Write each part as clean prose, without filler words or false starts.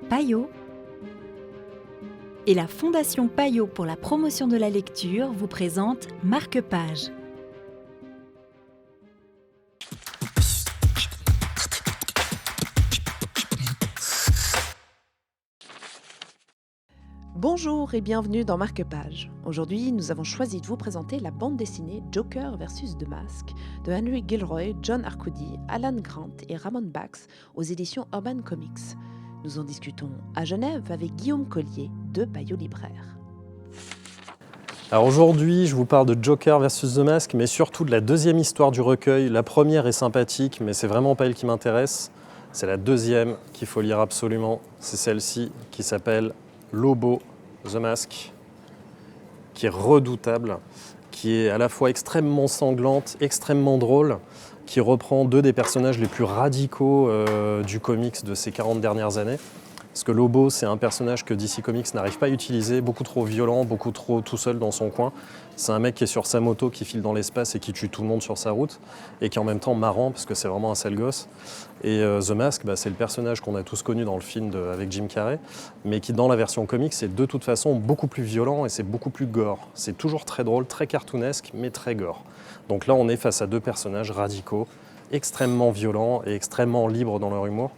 Payot et la Fondation Payot pour la promotion de la lecture vous présente Marque-Page. Bonjour et bienvenue dans Marque-Page. Aujourd'hui, nous avons choisi de vous présenter la bande dessinée Joker vs The Mask de Henry Gilroy, John Arcudi, Alan Grant et Ramon Bax aux éditions Urban Comics. Nous en discutons à Genève avec Guillaume Collier de Payot Libraire. Alors aujourd'hui, je vous parle de Joker vs The Mask, mais surtout de la deuxième histoire du recueil. La première est sympathique, mais c'est vraiment pas elle qui m'intéresse. C'est la deuxième qu'il faut lire absolument. C'est celle-ci qui s'appelle Lobo, The Mask, qui est redoutable, qui est à la fois extrêmement sanglante, extrêmement drôle, qui reprend deux des personnages les plus radicaux du comics de ces 40 dernières années. Parce que Lobo, c'est un personnage que DC Comics n'arrive pas à utiliser, beaucoup trop violent, beaucoup trop tout seul dans son coin. C'est un mec qui est sur sa moto, qui file dans l'espace et qui tue tout le monde sur sa route, et qui est en même temps marrant, parce que c'est vraiment un sale gosse. Et The Mask, c'est le personnage qu'on a tous connu dans le film avec Jim Carrey, mais qui dans la version comics est de toute façon beaucoup plus violent et c'est beaucoup plus gore. C'est toujours très drôle, très cartoonesque, mais très gore. Donc là, on est face à deux personnages radicaux, extrêmement violents et extrêmement libres dans leur humour.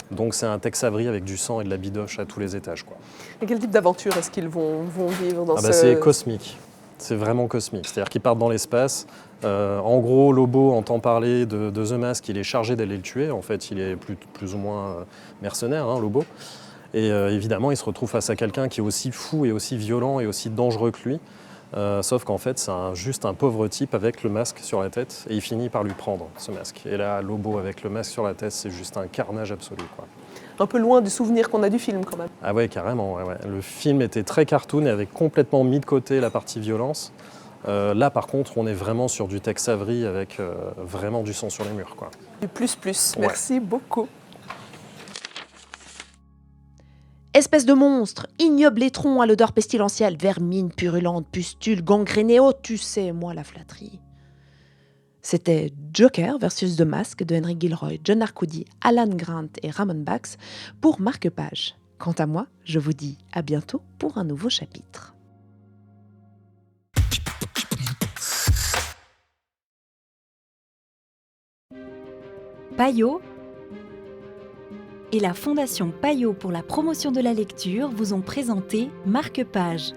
Donc c'est un Tex Avery avec du sang et de la bidoche à tous les étages, quoi. Et quel type d'aventure est-ce qu'ils vont vivre dans C'est cosmique, c'est vraiment cosmique. C'est-à-dire qu'ils partent dans l'espace. En gros, Lobo entend parler de The Mask, il est chargé d'aller le tuer. En fait, il est plus ou moins mercenaire, Lobo. Et évidemment, il se retrouve face à quelqu'un qui est aussi fou et aussi violent et aussi dangereux que lui. Sauf qu'en fait, c'est juste un pauvre type avec le masque sur la tête et il finit par lui prendre ce masque. Et là, Lobo avec le masque sur la tête, c'est juste un carnage absolu, quoi. Un peu loin du souvenir qu'on a du film quand même. Ah ouais, carrément. Ouais. Le film était très cartoon et avait complètement mis de côté la partie violence. Là, par contre, on est vraiment sur du Tex Avery avec vraiment du sang sur les murs, quoi. Du plus. Ouais. Merci beaucoup. Espèce de monstre, ignoble étron à l'odeur pestilentielle, vermine purulente, pustule, gangrénée, oh tu sais, moi la flatterie. C'était Joker vs The Mask de Henry Gilroy, John Arcudi, Alan Grant et Ramon Bax pour Marque-Page. Quant à moi, je vous dis à bientôt pour un nouveau chapitre. Payot et la Fondation Payot pour la promotion de la lecture vous ont présenté Marque-Page.